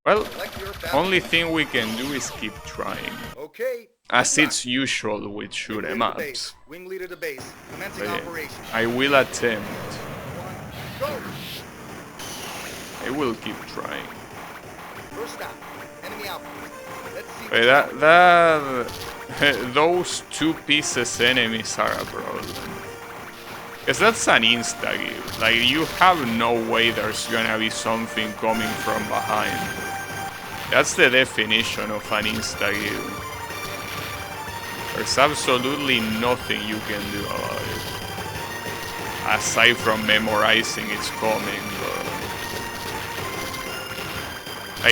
Well, only thing we can do is keep trying. Okay. As it's usual with shoot 'em ups. Wing leader to base. Commencing But operation. I will attempt. Go. I will keep trying. First stop. Enemy outpost. Let's see. Those two pieces enemies are a problem. Because that's an insta-give. Like, you have no way there's gonna be something coming from behind. That's the definition of an insta-give. There's absolutely nothing you can do about it. Aside from memorizing it's coming, but...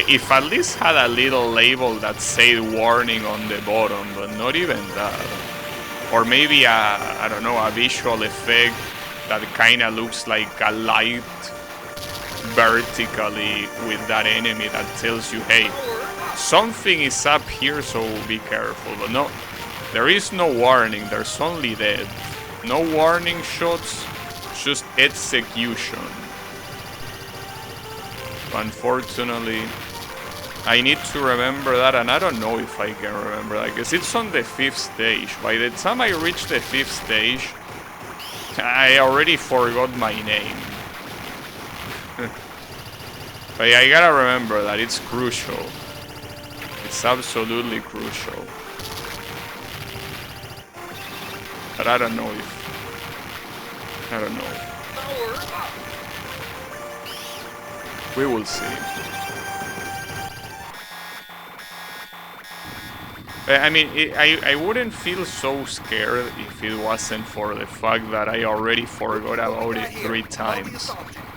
if at least had a little label that said warning on the bottom, but not even that. Or maybe I don't know, a visual effect that kinda looks like a light vertically with that enemy that tells you, hey, something is up here, so be careful. But no, there is no warning, there's only death. No warning shots, just execution. Unfortunately, I need to remember that, and I don't know if I can remember that, because it's on the 5th stage. By the time I reach the 5th stage, I already forgot my name. But I gotta remember that it's crucial. It's absolutely crucial. But I don't know if... I don't know. We will see. I mean, I wouldn't feel so scared if it wasn't for the fact that I already forgot about it 3 times.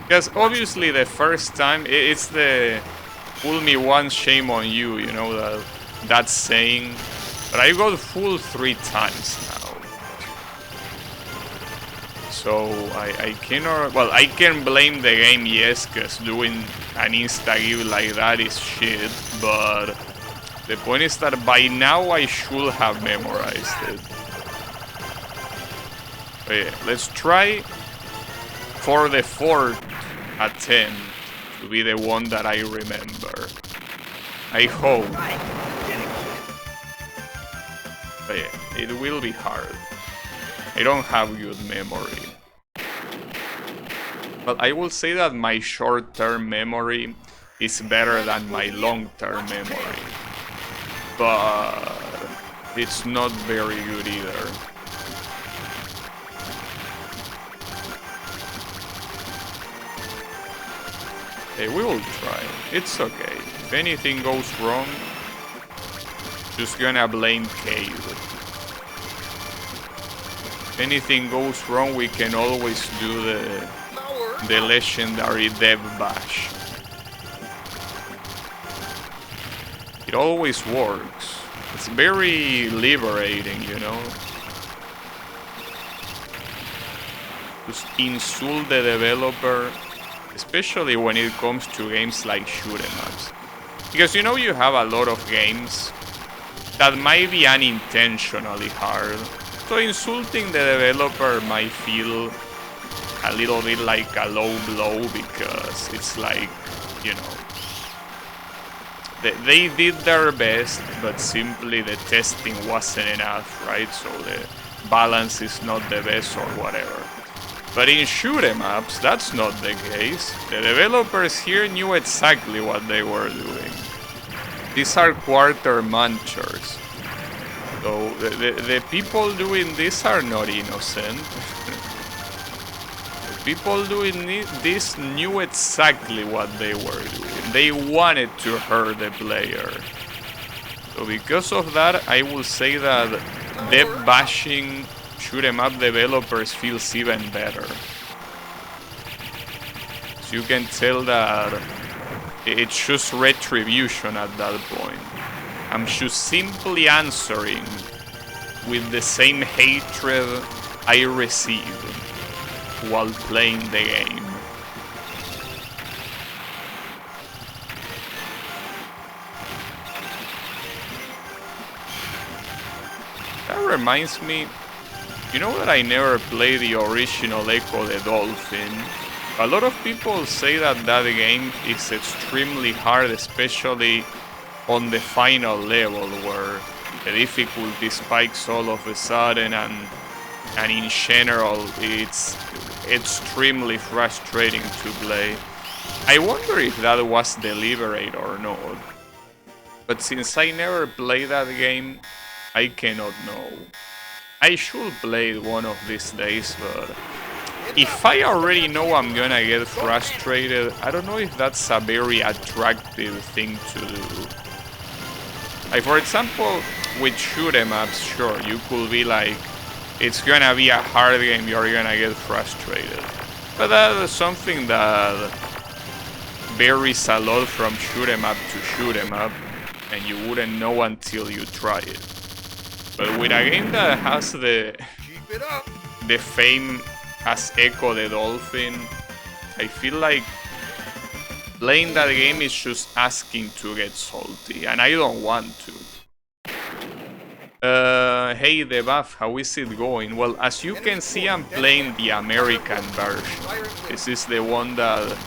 Because obviously the first time, it's the fool me once, shame on you, you know, that saying. But I got fooled 3 times now. So I cannot, well, I can blame the game, yes, because doing an insta-give like that is shit, but the point is that by now I should have memorized it. But yeah, let's try for the 4th attempt to be the one that I remember. I hope. But yeah, it will be hard. I don't have good memory. But I will say that my short-term memory is better than my long-term memory. But it's not very good either. Okay, we will try. It's okay. If anything goes wrong, just gonna blame Cade. If anything goes wrong, we can always do the legendary Dev Bash. It always works. It's very liberating, you know? Just insult the developer, especially when it comes to games like shoot 'em ups. Because you know you have a lot of games that might be unintentionally hard. So insulting the developer might feel a little bit like a low blow because it's like, you know, they did their best, but simply the testing wasn't enough, right? So the balance is not the best or whatever. But in shoot 'em ups, that's not the case. The developers here knew exactly what they were doing. These are quarter munchers. So the people doing this are not innocent. The people doing this knew exactly what they were doing. They wanted to hurt the player. So because of that, I will say that dev bashing shoot 'em up developers feels even better. So you can tell that it's just retribution at that point. I'm just simply answering with the same hatred I receive while playing the game. That reminds me, you know that I never played the original Echo the Dolphin? A lot of people say that that game is extremely hard, especially on the final level where the difficulty spikes all of a sudden, and in general it's extremely frustrating to play. I wonder if that was deliberate or not, but since I never played that game, I cannot know. I should play it one of these days, but if I already know I'm gonna get frustrated, I don't know if that's a very attractive thing to do. Like, for example, with shoot 'em ups, sure, you could be like, it's gonna be a hard game, you're gonna get frustrated. But that is something that varies a lot from shoot 'em up to shoot 'em up, and you wouldn't know until you try it. But with a game that has the fame as Echo the Dolphin, I feel like playing that game is just asking to get salty, and I don't want to. Hey Debuff, how is it going? Well, as you can see, I'm playing the American version. This is the one that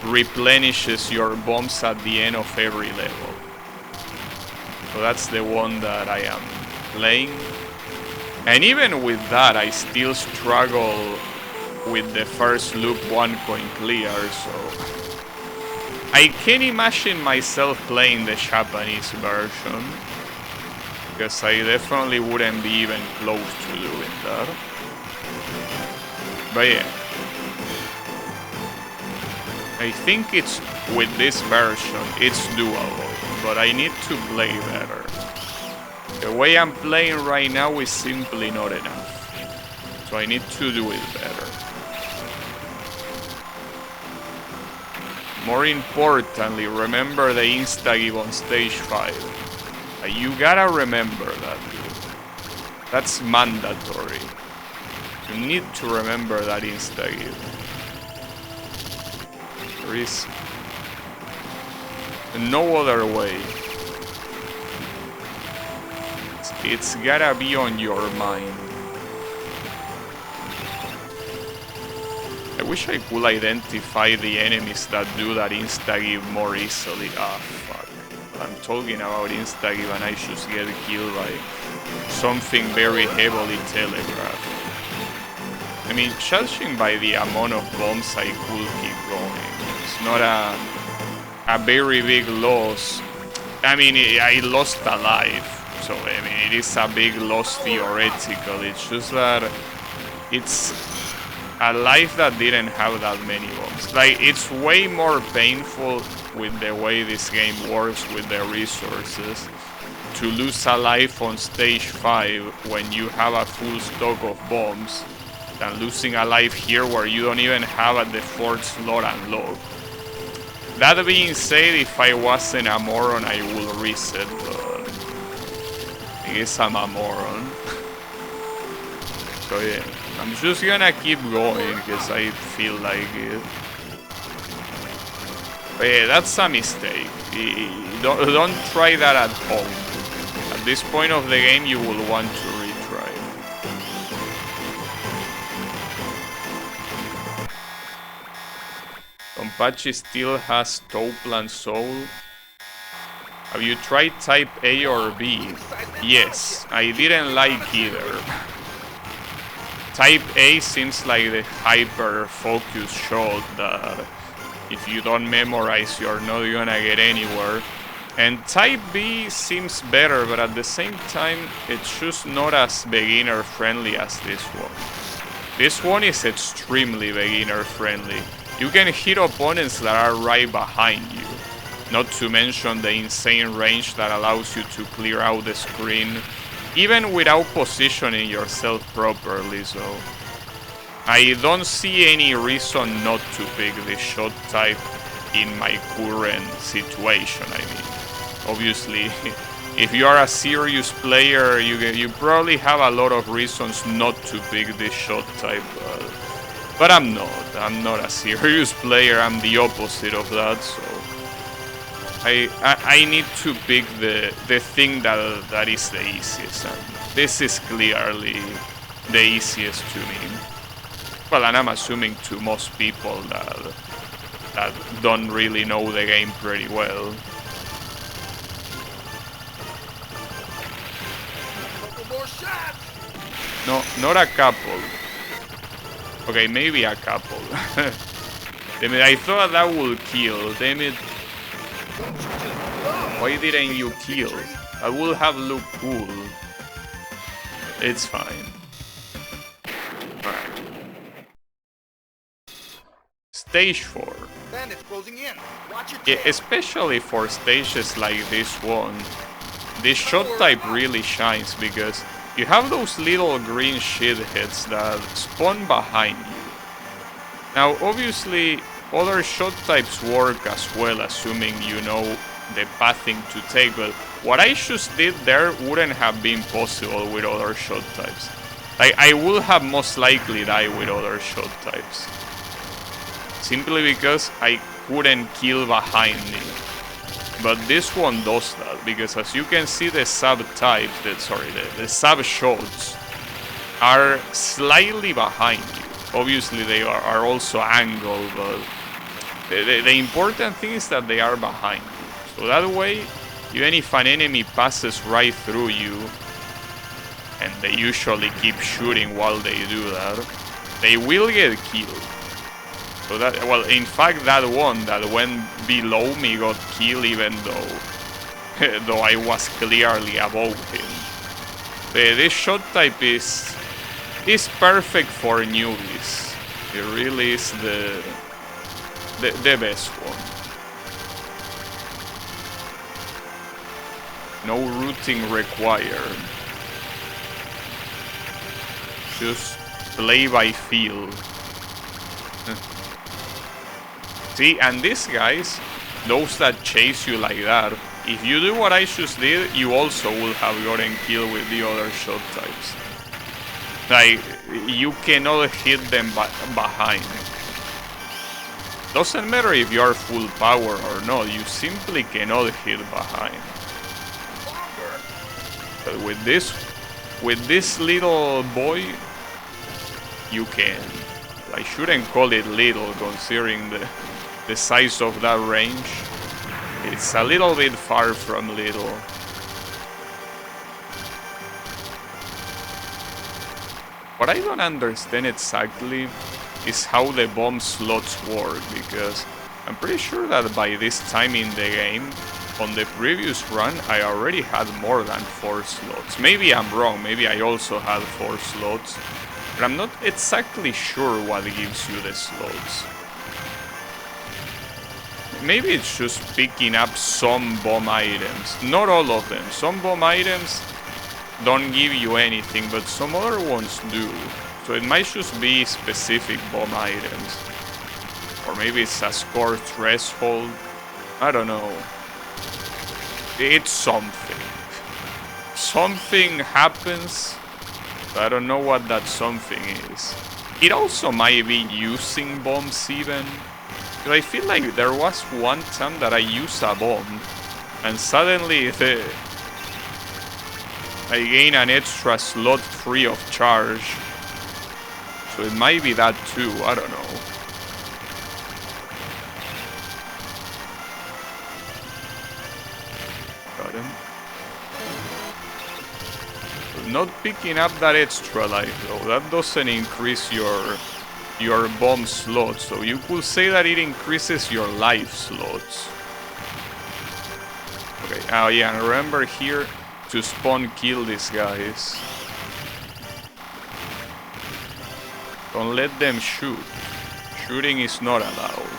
replenishes your bombs at the end of every level. So that's the one that I am playing. And even with that, I still struggle with the first loop 1 coin clear, so I can imagine myself playing the Japanese version, because I definitely wouldn't be even close to doing that. But yeah, I think it's, with this version, it's doable, but I need to play better. The way I'm playing right now is simply not enough, so I need to do it better. More importantly, remember the insta-give on stage 5. You gotta remember that, dude. That's mandatory. You need to remember that insta-give. There is no other way. It's gotta be on your mind. I wish I could identify the enemies that do that insta-give more easily. Ah, fuck. I'm talking about insta-give and I just get killed by something very heavily telegraphed. I mean, judging by the amount of bombs, I could keep going. It's not a very big loss. I mean, I lost a life. So, I mean, it is a big loss theoretically. It's just that it's a life that didn't have that many bombs. Like, it's way more painful with the way this game works with the resources to lose a life on stage 5 when you have a full stock of bombs than losing a life here where you don't even have the 4th slot unlocked. That being said, if I wasn't a moron, I will reset, but I guess I'm a moron. So yeah, I'm just gonna keep going because I feel like it. But yeah, that's a mistake. Don't try that at home. At this point of the game, you will want to retry. DonPachi still has Toplan Soul. Have you tried Type A or B? Yes, I didn't like either. Type A seems like the hyper-focused shot that if you don't memorize, you're not gonna get anywhere. And Type B seems better, but at the same time, it's just not as beginner-friendly as this one. This one is extremely beginner-friendly. You can hit opponents that are right behind you. Not to mention the insane range that allows you to clear out the screen, even without positioning yourself properly, so I don't see any reason not to pick this shot type in my current situation. I mean, obviously, if you are a serious player, you probably have a lot of reasons not to pick this shot type, but I'm not a serious player, I'm the opposite of that, so I need to pick the thing that is the easiest, and this is clearly the easiest to me. Well, and I'm assuming to most people that don't really know the game pretty well. Couple more shots. No, not a couple. Okay, maybe a couple. Damn it, I thought that would kill. Damn it. Don't you just love Why didn't you taking kill? victory? I would have looked cool. It's fine. Alright. Stage 4. Bandits closing in. Watch your Yeah, tail. especially for stages like this one, this shot type really shines because you have those little green shitheads that spawn behind you. Now, obviously, other shot types work as well, assuming you know the pathing to take, but what I just did there wouldn't have been possible with other shot types. Like, I would have most likely died with other shot types. Simply because I couldn't kill behind me. But this one does that, because as you can see the sub-types, the sub-shots are slightly behind you. Obviously they are also angled, but the important thing is that they are behind you. So that way, even if an enemy passes right through you, and they usually keep shooting while they do that, they will get killed. So that, well, in fact, that one that went below me got killed even though I was clearly above him. This shot type is perfect for newbies. It really is the best one. No routing required. Just play by feel. See, and these guys, those that chase you like that, if you do what I just did, you also will have gotten killed with the other shot types. Like, you cannot hit them behind. Doesn't matter if you are full power or not, you simply cannot hit behind. But with this little boy, you can. I shouldn't call it little, considering the size of that range. It's a little bit far from little. What I don't understand exactly is how the bomb slots work, because I'm pretty sure that by this time in the game, on the previous run, I already had more than 4 slots. Maybe I'm wrong, maybe I also had 4 slots, but I'm not exactly sure what gives you the slots. Maybe it's just picking up some bomb items, not all of them. Some bomb items don't give you anything, but some other ones do. So it might just be specific bomb items. Or maybe it's a score threshold. I don't know. It's something. Something happens, but I don't know what that something is. It also might be using bombs even. But I feel like there was one time that I used a bomb, and suddenly I gain an extra slot free of charge. So it might be that too, I don't know. Got him. Not picking up that extra life though, that doesn't increase your bomb slots, so you could say that it increases your life slots. Okay, oh yeah, and remember here to spawn kill these guys. Don't let them shoot. Shooting is not allowed.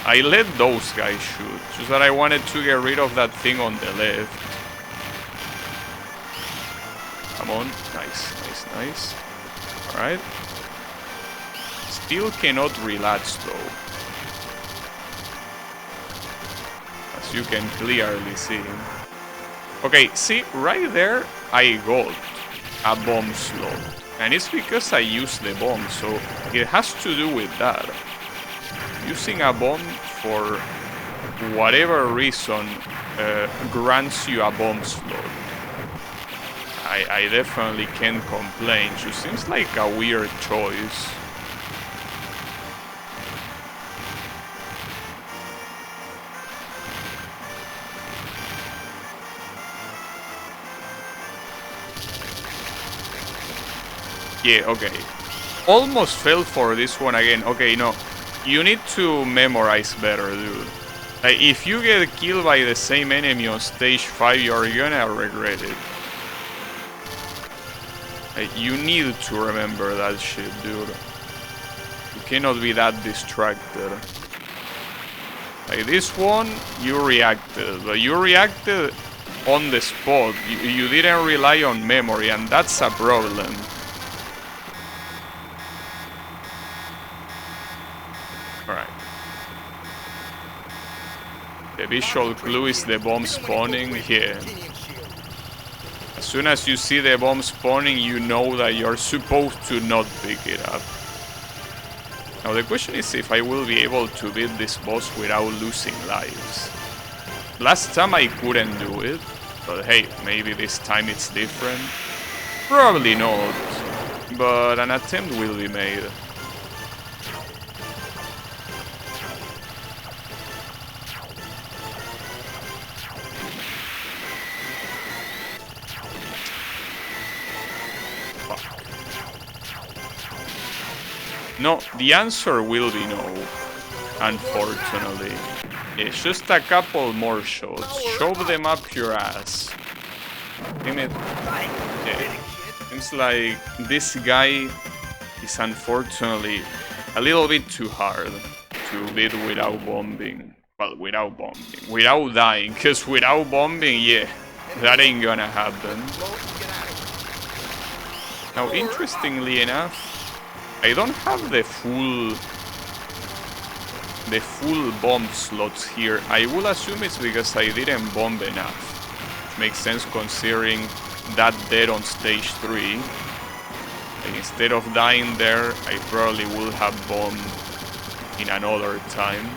I let those guys shoot, just that I wanted to get rid of that thing on the left. Come on, nice. Alright. Still cannot relapse though. As you can clearly see. Okay, see, right there I got a bomb slot. And it's because I used the bomb, so it has to do with that. Using a bomb for whatever reason grants you a bomb slot. I definitely can't complain. She seems like a weird choice. Yeah, okay. Almost fell for this one again. Okay, no. You need to memorize better, dude. Like, if you get killed by the same enemy on stage 5, you're gonna regret it. Like, you need to remember that shit, dude. You cannot be that distracted. Like, this one, you reacted. But you reacted on the spot. You didn't rely on memory, and that's a problem. Alright. The visual clue is the bomb spawning here. As soon as you see the bomb spawning, you know that you're supposed to not pick it up. Now the question is if I will be able to beat this boss without losing lives. Last time I couldn't do it, but hey, maybe this time it's different. Probably not, but an attempt will be made. No, the answer will be no, unfortunately. It's just a couple more shots. Shove them up your ass. Damn it. Yeah. Seems like this guy is unfortunately a little bit too hard to beat without bombing. Well, without bombing. Without dying, because without bombing, yeah, that ain't gonna happen. Now, interestingly enough, I don't have the full bomb slots here. I will assume it's because I didn't bomb enough. Makes sense considering that dead on stage 3. Like, instead of dying there, I probably would have bombed in another time.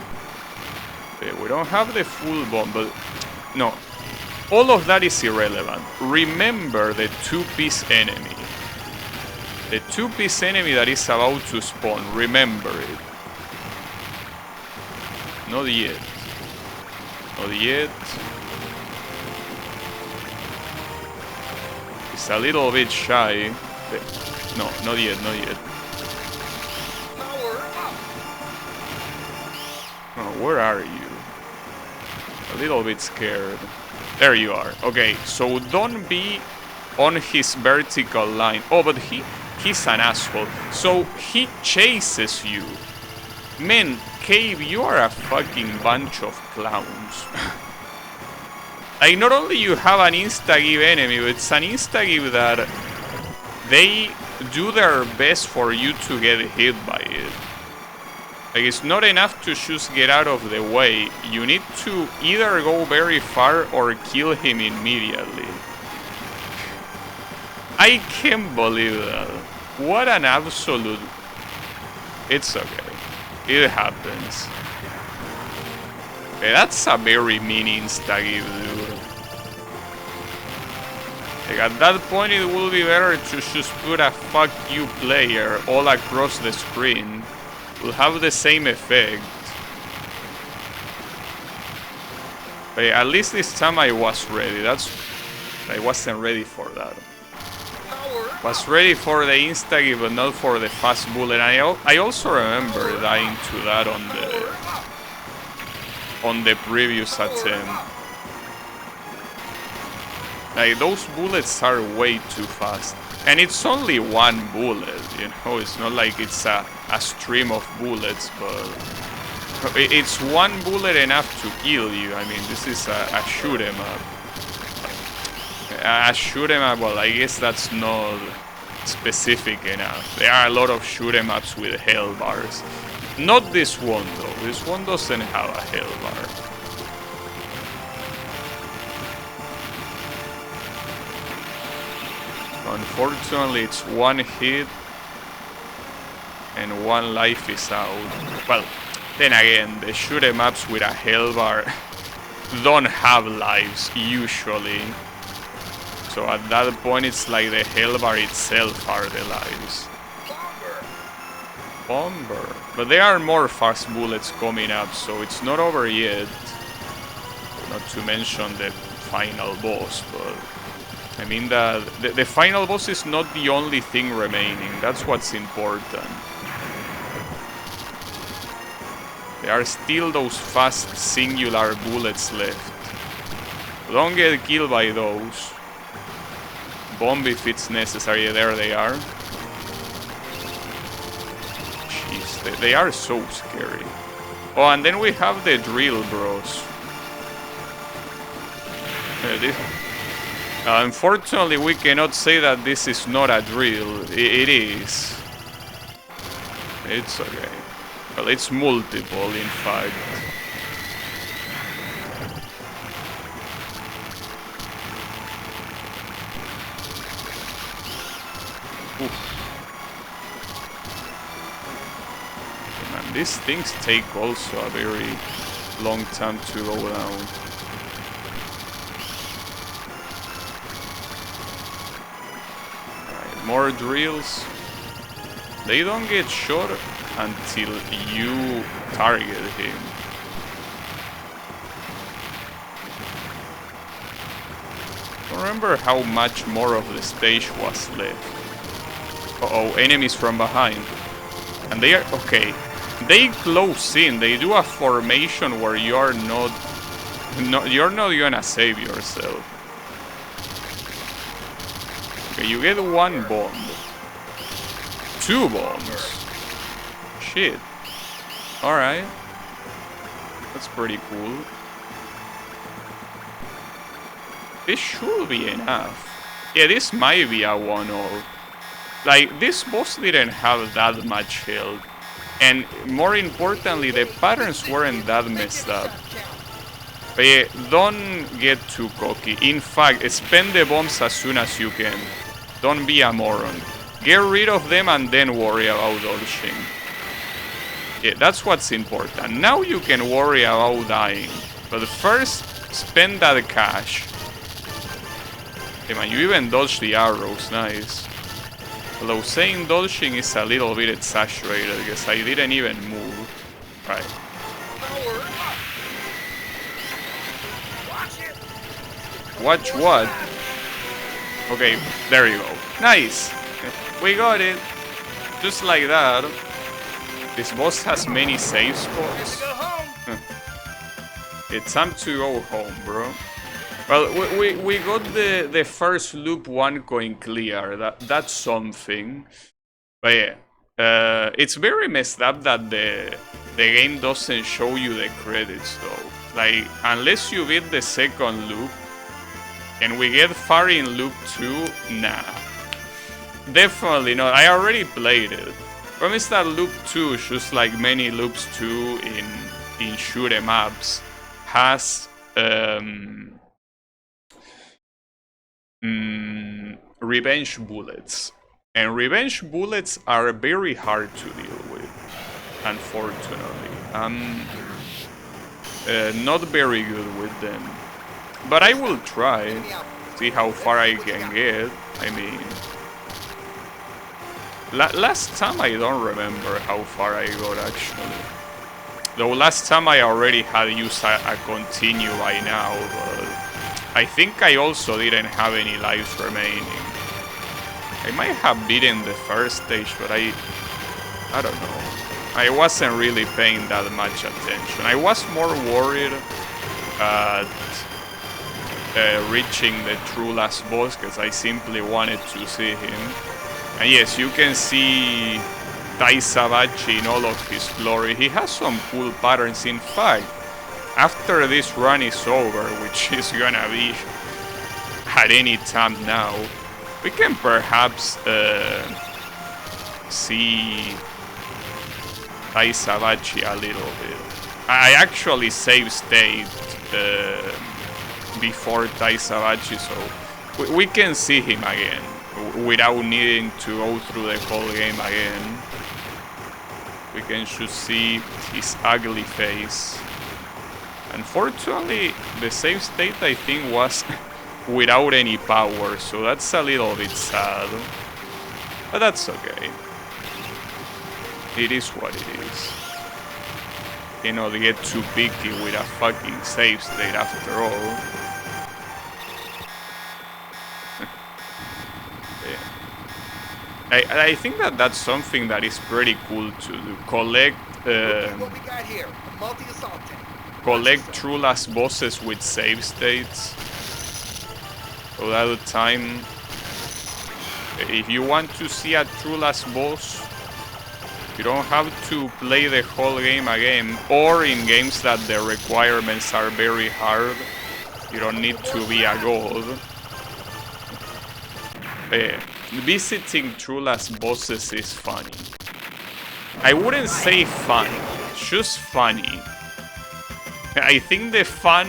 Okay, we don't have the full bomb, but no. All of that is irrelevant. Remember the two-piece enemy. The two-piece enemy that is about to spawn, remember it. Not yet. Not yet. It's a little bit shy. No, not yet, not yet. Oh, where are you? A little bit scared. There you are. Okay, so don't be on his vertical line. Oh, but he's an asshole. So he chases you. Man, Cave, you are a fucking bunch of clowns. Like, not only you have an insta-give enemy, but it's an insta-give that they do their best for you to get hit by it. Like, it's not enough to just get out of the way. You need to either go very far or kill him immediately. I can't believe that. What an absolute... It's okay. It happens. Okay, that's a very mean insta-give, dude. Like, at that point it will be better to just put a fuck you player all across the screen. Will have the same effect. But at least this time I was ready. I wasn't ready for that. Was ready for the insta-give, but not for the fast bullet. I also remember dying to that on the previous attempt. Like, those bullets are way too fast. And it's only one bullet, you know? It's not like it's a stream of bullets, but it's one bullet enough to kill you. I mean, this is a shoot 'em up. A shoot 'em up, well, I guess that's not specific enough. There are a lot of shoot 'em ups with hell bars. Not this one, though. This one doesn't have a hell bar. Unfortunately, it's one hit and one life is out. Well, then again, the shoot 'em ups with a hell bar don't have lives usually. So at that point, it's like the Hellbar itself are the lives. Bomber. But there are more fast bullets coming up, so it's not over yet. Not to mention the final boss, but I mean that the final boss is not the only thing remaining. That's what's important. There are still those fast singular bullets left. Don't get killed by those. Bomb if it's necessary. There they are. Jeez, they are so scary. Oh, and then we have the drill bros. Unfortunately, we cannot say that this is not a drill. It is. It's okay. Well, it's multiple, in fact. Oof. Man, these things take also a very long time to go down. Alright, more drills. They don't get shot until you target him. I don't remember how much more of the stage was left. Uh-oh, enemies from behind. And they are... okay. They close in. They do a formation where you are not... you're not gonna save yourself. Okay, you get one bomb. 2 bombs. Shit. Alright. That's pretty cool. This should be enough. Yeah, this might be a one-off. Like, this boss didn't have that much health. And more importantly, the patterns weren't that messed up. But yeah, don't get too cocky. In fact, spend the bombs as soon as you can. Don't be a moron. Get rid of them and then worry about dodging. Yeah, that's what's important. Now you can worry about dying. But first, spend that cash. Hey man, you even dodged the arrows, nice. Although saying dodging is a little bit exaggerated because I didn't even move. Right. Watch what? Okay, there you go. Nice! We got it! Just like that. This boss has many save spots. It's time to go home, bro. Well, we got the first loop 1 coin clear. That's something. But yeah, it's very messed up that the game doesn't show you the credits though. Like, unless you beat the second loop, and we get far in loop 2, nah. Definitely not. I already played it. Problem is that loop 2, just like many loops 2 in shoot 'em ups, has revenge bullets. And revenge bullets are very hard to deal with, unfortunately. I'm not very good with them. But I will try, see how far I can get. I mean... last time I don't remember how far I got actually. Though last time I already had used a continue by now, but I think I also didn't have any lives remaining. I might have beaten the first stage, but I don't know. I wasn't really paying that much attention. I was more worried at reaching the true last boss because I simply wanted to see him. And yes, you can see Taisabachi in all of his glory. He has some cool patterns. In fact, after this run is over, which is gonna be at any time now, we can perhaps see Taisabachi a little bit. I actually save state before Taisabachi, so we can see him again without needing to go through the whole game again. We can just see his ugly face. Unfortunately, the save state I think was without any power, so that's a little bit sad. But that's okay. It is what it is. You know, they get too picky with a fucking save state after all. Yeah. I think that that's something that is pretty cool to do. Collect What we got here? A multi-assault tank. collect true last bosses with save states. So that the time, if you want to see a true last boss, you don't have to play the whole game again, or in games that the requirements are very hard, you don't need to be a god. Visiting true last bosses is funny. I wouldn't say fun, just funny. I think the fun,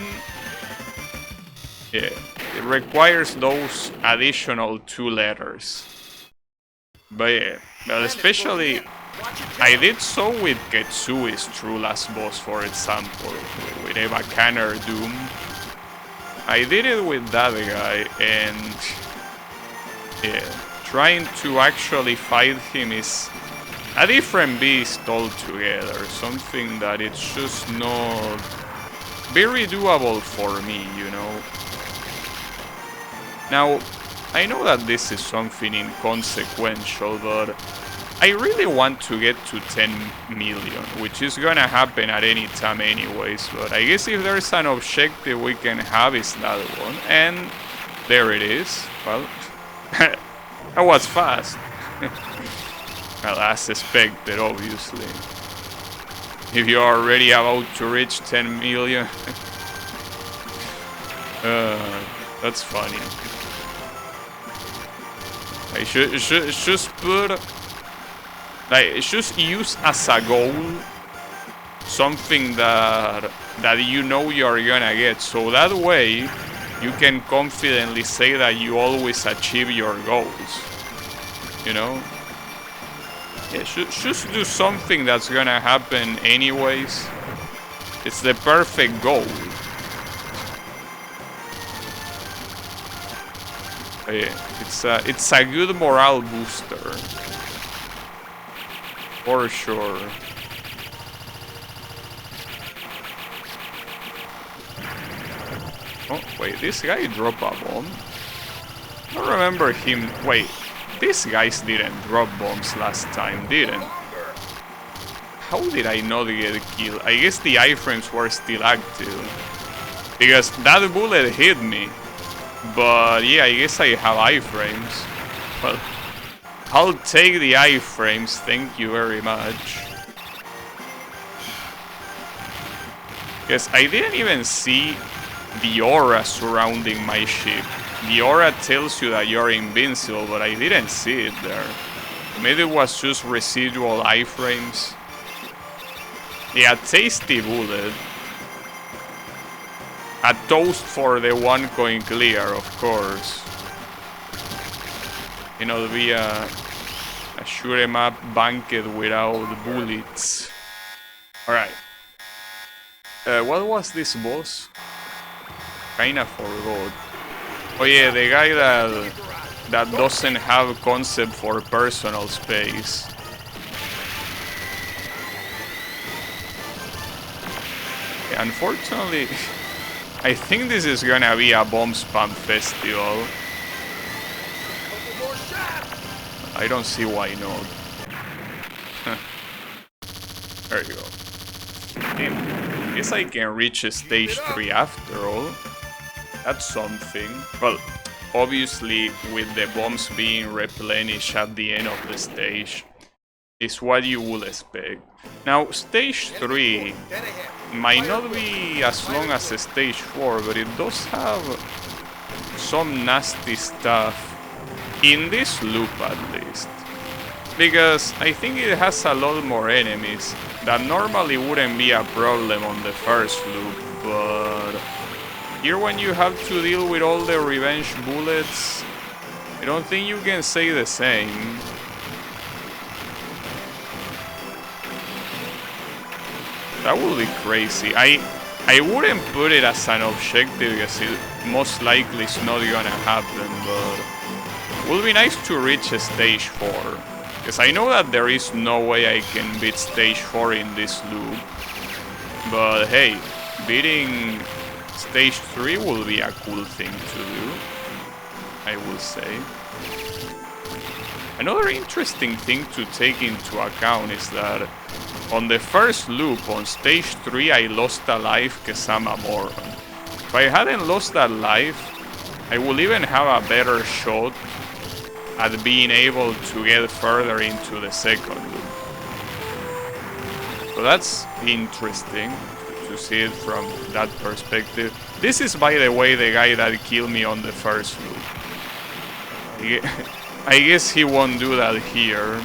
it requires those additional 2 letters. But yeah, well, especially I did so with Ketsui's true last boss, for example, with Eva Canner Doom. I did it with that guy, and yeah, trying to actually fight him is a different beast altogether, something that it's just not very doable for me, you know. Now, I know that this is something inconsequential, but I really want to get to 10 million, which is gonna happen at any time anyways, but I guess if there's an objective we can have is that one, and there it is. Well, that was fast. Well, as expected, obviously. If you're already about to reach 10 million. That's funny. I should just put, like, just use as a goal something that you know you're gonna get, so that way you can confidently say that you always achieve your goals, you know. Yeah, just do something that's gonna happen anyways. It's the perfect goal. Yeah, it's a good morale booster, for sure. Oh wait, this guy dropped a bomb. I don't remember him. Wait, these guys didn't drop bombs last time, didn't? How did I not get killed? I guess the iframes were still active, because that bullet hit me. But yeah, I guess I have iframes. Well, I'll take the iframes, thank you very much. Because I didn't even see the aura surrounding my ship. The aura tells you that you're invincible, but I didn't see it there. Maybe it was just residual iframes. Yeah, tasty bullet. A toast for the 1 coin clear, of course. You know, be a shoot 'em up banquet without bullets. Alright. What was this boss? Kinda forgot. Oh yeah, the guy that doesn't have concept for personal space. Yeah, unfortunately, I think this is gonna be a bomb spam festival. I don't see why not. There you go. I guess I can reach stage 3 after all. That's something. Well, obviously with the bombs being replenished at the end of the stage is what you would expect. Now, stage 3 might not be as long as stage 4, but it does have some nasty stuff in this loop at least. Because I think it has a lot more enemies that normally wouldn't be a problem on the first loop, but here when you have to deal with all the revenge bullets, I don't think you can say the same. That would be crazy. I wouldn't put it as an objective because it most likely is not gonna happen, but it would be nice to reach a stage 4. Because I know that there is no way I can beat stage 4 in this loop. But hey, beating stage 3 will be a cool thing to do, I will say. Another interesting thing to take into account is that on the first loop, on stage 3, I lost a life because I'm a moron. If I hadn't lost that life, I would even have a better shot at being able to get further into the second loop. So that's interesting to see it from that perspective. This is, by the way, the guy that killed me on the first loop. I guess he won't do that here.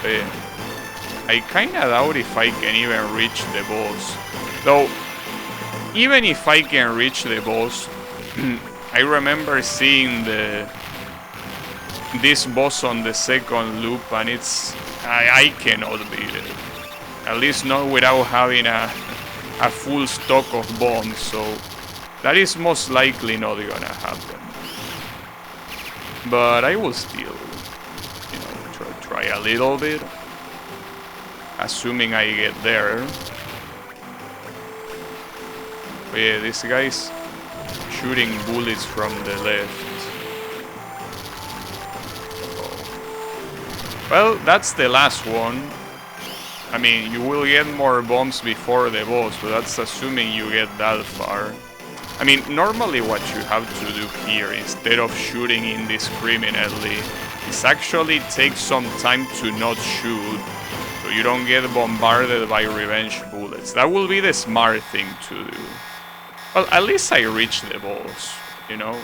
But yeah. I kinda doubt if I can even reach the boss. Though, even if I can reach the boss, I remember seeing this boss on the second loop, and I cannot beat it. At least not without having a full stock of bombs, so that is most likely not gonna happen. But I will still, try a little bit, assuming I get there. But yeah, this guy's shooting bullets from the left. Well, that's the last one. I mean, you will get more bombs before the boss, but that's assuming you get that far. I mean, normally what you have to do here, instead of shooting indiscriminately, is actually take some time to not shoot, so you don't get bombarded by revenge bullets. That will be the smart thing to do. Well, at least I reached the boss, you know?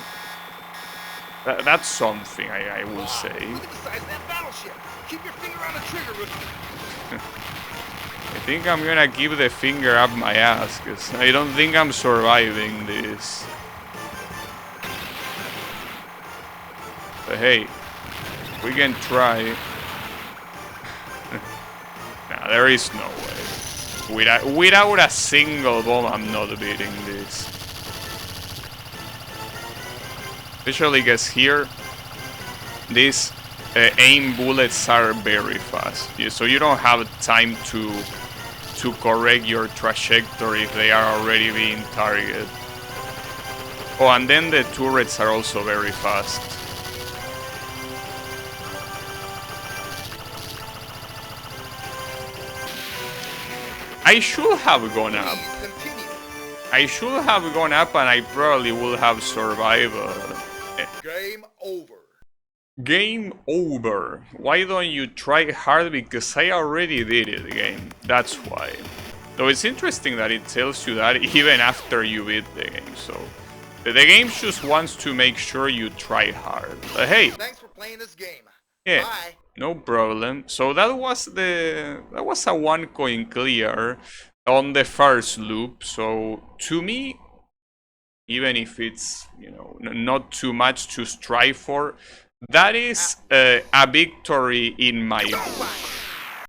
That's something, I will say. Look at the size of that battleship. Keep your finger on the trigger, rookie. I think I'm gonna keep the finger up my ass, because I don't think I'm surviving this. But hey, we can try. Nah, there is no way. Without a single bomb, I'm not beating this. Especially because here, these aim bullets are very fast. Yeah, so you don't have time to correct your trajectory if they are already being targeted. Oh, and then the turrets are also very fast. I should have gone up. I should have gone up, and I probably would have survived. Game over. Game over. Why don't you try hard? Because I already did it, game. That's why. Though it's interesting that it tells you that even after you beat the game. So the game just wants to make sure you try hard. But hey. Thanks for playing this game. Yeah. Bye. No problem. So that was a 1 coin clear on the first loop. So to me, even if it's, not too much to strive for, that is a victory in my book.